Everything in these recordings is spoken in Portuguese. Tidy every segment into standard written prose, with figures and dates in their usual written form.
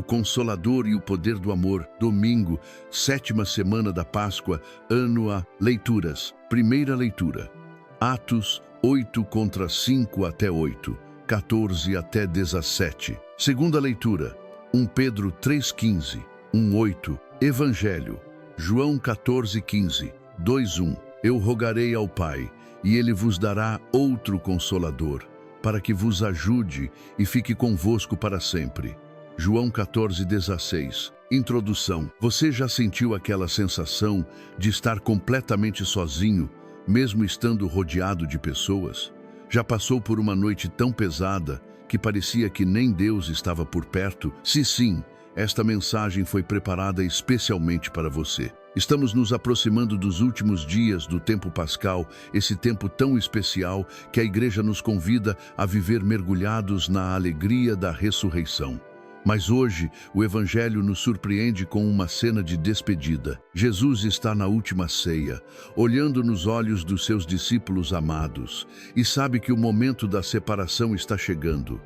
o Consolador e o Poder do Amor. Domingo, 7ª semana da Páscoa, ano A. Leituras. Primeira leitura. Atos 8:5 até 8, 14 até 17. Segunda leitura. 1 Pedro 3:15, 1:8. Evangelho. João 14:15, 2:1. Eu rogarei ao Pai, e Ele vos dará outro Consolador, para que vos ajude e fique convosco para sempre. João 14:16. Introdução. Você já sentiu aquela sensação de estar completamente sozinho, mesmo estando rodeado de pessoas? Já passou por uma noite tão pesada que parecia que nem Deus estava por perto? Se sim, esta mensagem foi preparada especialmente para você. Estamos nos aproximando dos últimos dias do tempo pascal, esse tempo tão especial que a igreja nos convida a viver mergulhados na alegria da ressurreição. Mas hoje, o Evangelho nos surpreende com uma cena de despedida. Jesus está na última ceia, olhando nos olhos dos seus discípulos amados, e sabe que o momento da separação está chegando.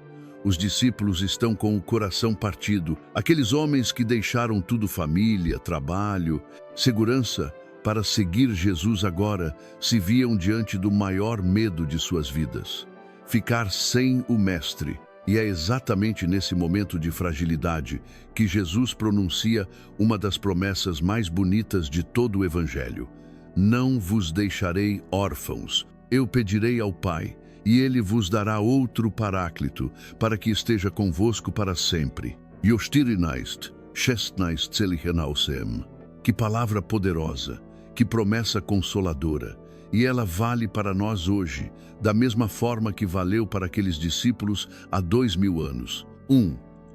Os discípulos estão com o coração partido. Aqueles homens que deixaram tudo, família, trabalho, segurança, para seguir Jesus agora, se viam diante do maior medo de suas vidas: ficar sem o Mestre. E é exatamente nesse momento de fragilidade que Jesus pronuncia uma das promessas mais bonitas de todo o Evangelho: não vos deixarei órfãos, eu pedirei ao Pai, e Ele vos dará outro Paráclito, para que esteja convosco para sempre. Yostirinast, chestnaist selihenausem. Que palavra poderosa, que promessa consoladora. E ela vale para nós hoje, da mesma forma que valeu para aqueles discípulos há 2000 anos.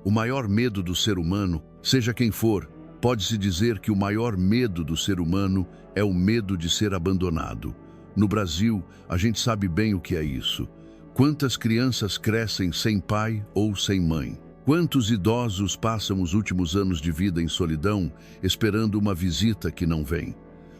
O maior medo do ser humano, seja quem for, pode-se dizer que o maior medo do ser humano é o medo de ser abandonado. No Brasil, a gente sabe bem o que é isso. Quantas crianças crescem sem pai ou sem mãe? Quantos idosos passam os últimos anos de vida em solidão, esperando uma visita que não vem?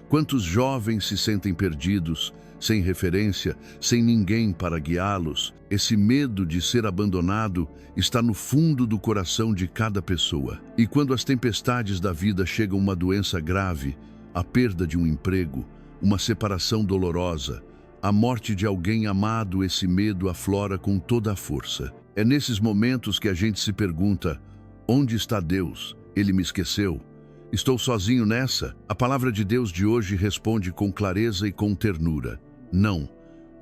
Quantos jovens se sentem perdidos, sem referência, sem ninguém para guiá-los? Esse medo de ser abandonado está no fundo do coração de cada pessoa. E quando as tempestades da vida chegam, uma doença grave, a perda de um emprego, uma separação dolorosa, a morte de alguém amado, esse medo aflora com toda a força. É nesses momentos que a gente se pergunta: onde está Deus? Ele me esqueceu? Estou sozinho nessa? A palavra de Deus de hoje responde com clareza e com ternura: não,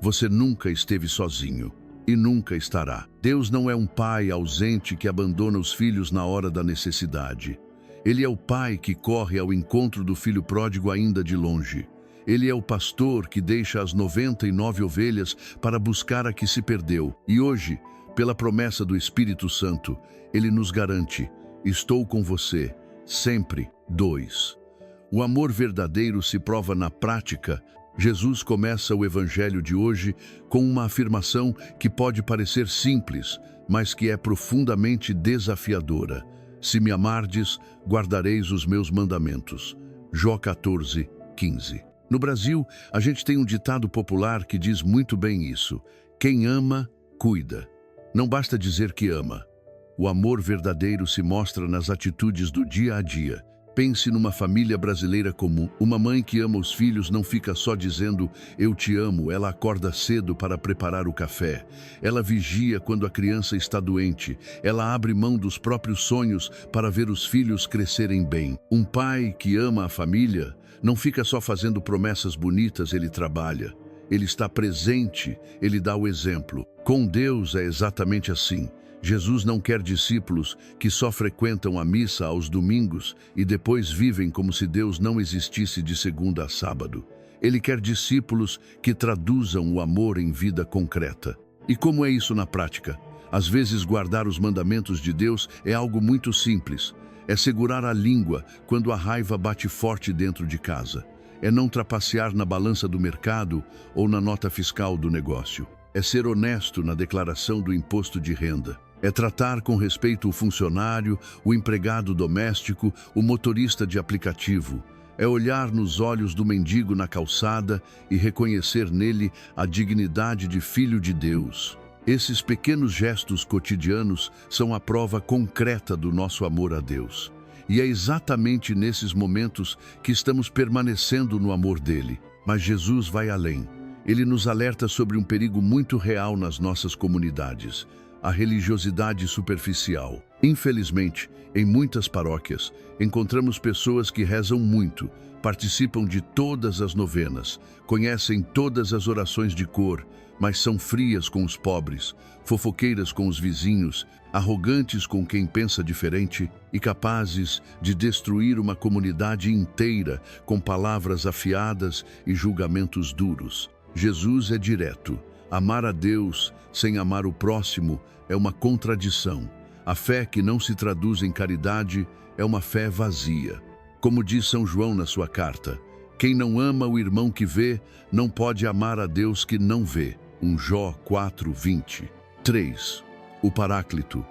você nunca esteve sozinho e nunca estará. Deus não é um pai ausente que abandona os filhos na hora da necessidade. Ele é o pai que corre ao encontro do filho pródigo ainda de longe. Ele é o pastor que deixa as 99 ovelhas para buscar a que se perdeu. E hoje, pela promessa do Espírito Santo, Ele nos garante: estou com você, sempre. 2. O amor verdadeiro se prova na prática. Jesus começa o Evangelho de hoje com uma afirmação que pode parecer simples, mas que é profundamente desafiadora: se me amardes, guardareis os meus mandamentos. Jó 14:15. No Brasil, a gente tem um ditado popular que diz muito bem isso: quem ama, cuida. Não basta dizer que ama. O amor verdadeiro se mostra nas atitudes do dia a dia. Pense numa família brasileira comum. Uma mãe que ama os filhos não fica só dizendo "eu te amo", ela acorda cedo para preparar o café. Ela vigia quando a criança está doente. Ela abre mão dos próprios sonhos para ver os filhos crescerem bem. Um pai que ama a família não fica só fazendo promessas bonitas, ele trabalha. Ele está presente, ele dá o exemplo. Com Deus é exatamente assim. Jesus não quer discípulos que só frequentam a missa aos domingos e depois vivem como se Deus não existisse de segunda a sábado. Ele quer discípulos que traduzam o amor em vida concreta. E como é isso na prática? Às vezes, guardar os mandamentos de Deus é algo muito simples. É segurar a língua quando a raiva bate forte dentro de casa. É não trapacear na balança do mercado ou na nota fiscal do negócio. É ser honesto na declaração do imposto de renda. É tratar com respeito o funcionário, o empregado doméstico, o motorista de aplicativo. É olhar nos olhos do mendigo na calçada e reconhecer nele a dignidade de filho de Deus. Esses pequenos gestos cotidianos são a prova concreta do nosso amor a Deus. E é exatamente nesses momentos que estamos permanecendo no amor dele. Mas Jesus vai além. Ele nos alerta sobre um perigo muito real nas nossas comunidades: a religiosidade superficial. Infelizmente, em muitas paróquias, encontramos pessoas que rezam muito, participam de todas as novenas, conhecem todas as orações de cor, mas são frias com os pobres, fofoqueiras com os vizinhos, arrogantes com quem pensa diferente e capazes de destruir uma comunidade inteira com palavras afiadas e julgamentos duros. Jesus é direto. Amar a Deus sem amar o próximo é uma contradição. A fé que não se traduz em caridade é uma fé vazia. Como diz São João na sua carta, quem não ama o irmão que vê, não pode amar a Deus que não vê. 1 Jó 4:20. 3. O Paráclito.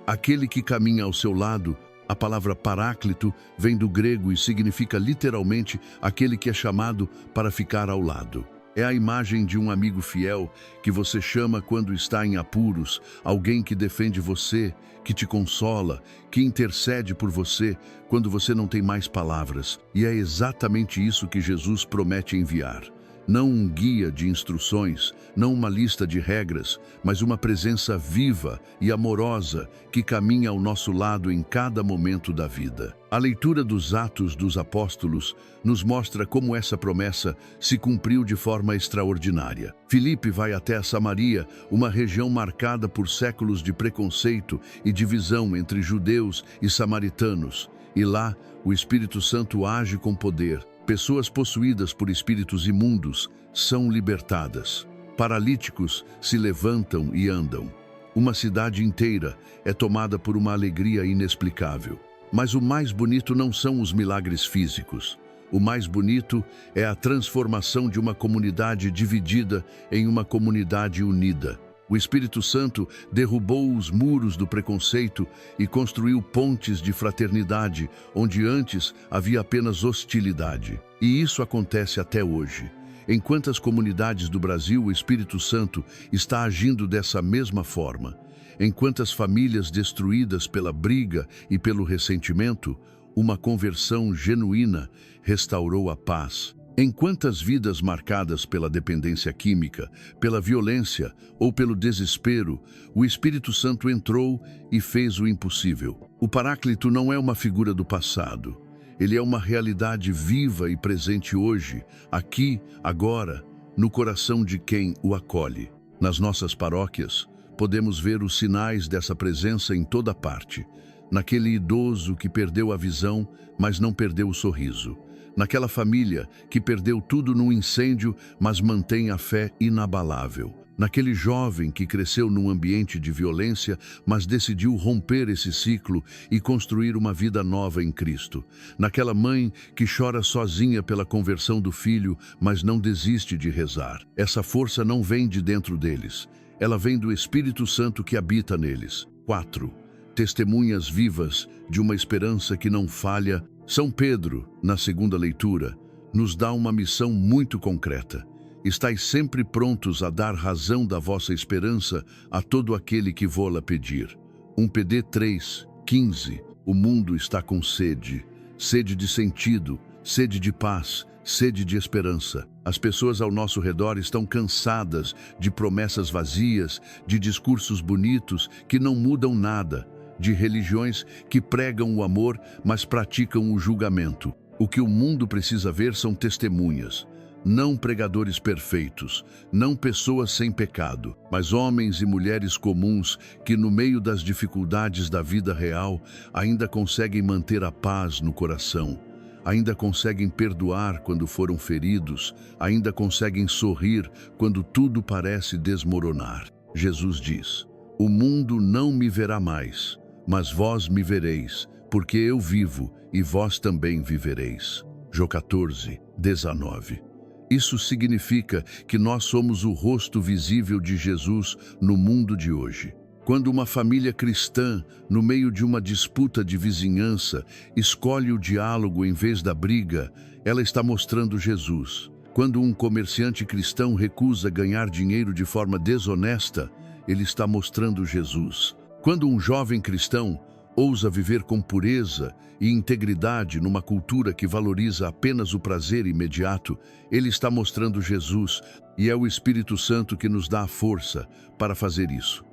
Aquele que caminha ao seu lado. A palavra Paráclito vem do grego e significa literalmente aquele que é chamado para ficar ao lado. É a imagem de um amigo fiel que você chama quando está em apuros, alguém que defende você, que te consola, que intercede por você quando você não tem mais palavras. E é exatamente isso que Jesus promete enviar. Não um guia de instruções, não uma lista de regras, mas uma presença viva e amorosa que caminha ao nosso lado em cada momento da vida. A leitura dos Atos dos Apóstolos nos mostra como essa promessa se cumpriu de forma extraordinária. Filipe vai até a Samaria, uma região marcada por séculos de preconceito e divisão entre judeus e samaritanos. E lá, o Espírito Santo age com poder. Pessoas possuídas por espíritos imundos são libertadas. Paralíticos se levantam e andam. Uma cidade inteira é tomada por uma alegria inexplicável. Mas o mais bonito não são os milagres físicos. O mais bonito é a transformação de uma comunidade dividida em uma comunidade unida. O Espírito Santo derrubou os muros do preconceito e construiu pontes de fraternidade, onde antes havia apenas hostilidade. E isso acontece até hoje. Em quantas comunidades do Brasil o Espírito Santo está agindo dessa mesma forma? Em quantas famílias destruídas pela briga e pelo ressentimento, uma conversão genuína restaurou a paz? Em quantas vidas marcadas pela dependência química, pela violência ou pelo desespero, o Espírito Santo entrou e fez o impossível? O Paráclito não é uma figura do passado. Ele é uma realidade viva e presente hoje, aqui, agora, no coração de quem o acolhe. Nas nossas paróquias, podemos ver os sinais dessa presença em toda parte. Naquele idoso que perdeu a visão, mas não perdeu o sorriso. Naquela família que perdeu tudo num incêndio, mas mantém a fé inabalável. Naquele jovem que cresceu num ambiente de violência, mas decidiu romper esse ciclo e construir uma vida nova em Cristo. Naquela mãe que chora sozinha pela conversão do filho, mas não desiste de rezar. Essa força não vem de dentro deles. Ela vem do Espírito Santo que habita neles. 4. Testemunhas vivas de uma esperança que não falha. São Pedro, na segunda leitura, nos dá uma missão muito concreta. Estais sempre prontos a dar razão da vossa esperança a todo aquele que vô-la pedir. 1 Pedro 3:15. O mundo está com sede, sede de sentido, sede de paz, sede de esperança. As pessoas ao nosso redor estão cansadas de promessas vazias, de discursos bonitos que não mudam nada, de religiões que pregam o amor, mas praticam o julgamento. O que o mundo precisa ver são testemunhas, não pregadores perfeitos, não pessoas sem pecado, mas homens e mulheres comuns que, no meio das dificuldades da vida real, ainda conseguem manter a paz no coração, ainda conseguem perdoar quando foram feridos, ainda conseguem sorrir quando tudo parece desmoronar. Jesus diz: "O mundo não me verá mais, mas vós me vereis, porque eu vivo e vós também vivereis." João 14:19. Isso significa que nós somos o rosto visível de Jesus no mundo de hoje. Quando uma família cristã, no meio de uma disputa de vizinhança, escolhe o diálogo em vez da briga, ela está mostrando Jesus. Quando um comerciante cristão recusa ganhar dinheiro de forma desonesta, ele está mostrando Jesus. Quando um jovem cristão ousa viver com pureza e integridade numa cultura que valoriza apenas o prazer imediato, ele está mostrando Jesus, e é o Espírito Santo que nos dá a força para fazer isso.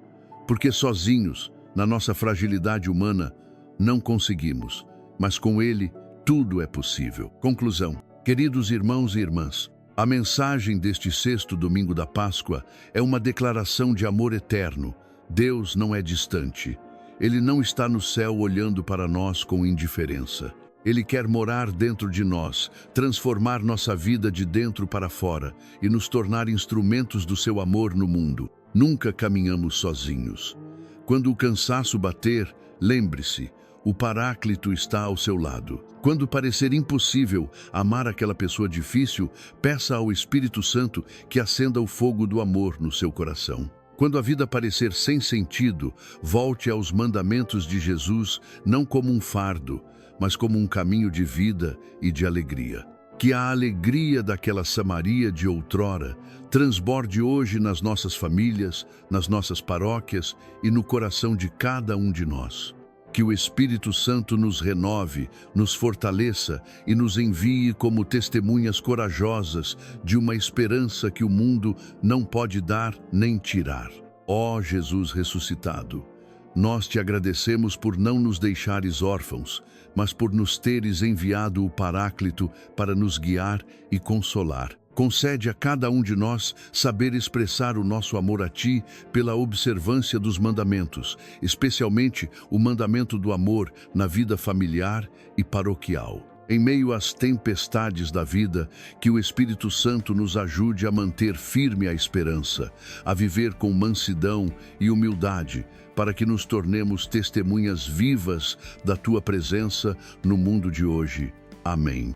Porque sozinhos, na nossa fragilidade humana, não conseguimos, mas com ele tudo é possível. Conclusão. Queridos irmãos e irmãs, a mensagem deste sexto domingo da Páscoa é uma declaração de amor eterno. Deus não é distante. Ele não está no céu olhando para nós com indiferença. Ele quer morar dentro de nós, transformar nossa vida de dentro para fora e nos tornar instrumentos do seu amor no mundo. Nunca caminhamos sozinhos. Quando o cansaço bater, lembre-se, o Paráclito está ao seu lado. Quando parecer impossível amar aquela pessoa difícil, peça ao Espírito Santo que acenda o fogo do amor no seu coração. Quando a vida parecer sem sentido, volte aos mandamentos de Jesus, não como um fardo, mas como um caminho de vida e de alegria. Que a alegria daquela Samaria de outrora transborde hoje nas nossas famílias, nas nossas paróquias e no coração de cada um de nós. Que o Espírito Santo nos renove, nos fortaleça e nos envie como testemunhas corajosas de uma esperança que o mundo não pode dar nem tirar. Ó Jesus ressuscitado, nós te agradecemos por não nos deixares órfãos, mas por nos teres enviado o Paráclito para nos guiar e consolar. Concede a cada um de nós saber expressar o nosso amor a Ti pela observância dos mandamentos, especialmente o mandamento do amor na vida familiar e paroquial. Em meio às tempestades da vida, que o Espírito Santo nos ajude a manter firme a esperança, a viver com mansidão e humildade, para que nos tornemos testemunhas vivas da Tua presença no mundo de hoje. Amém.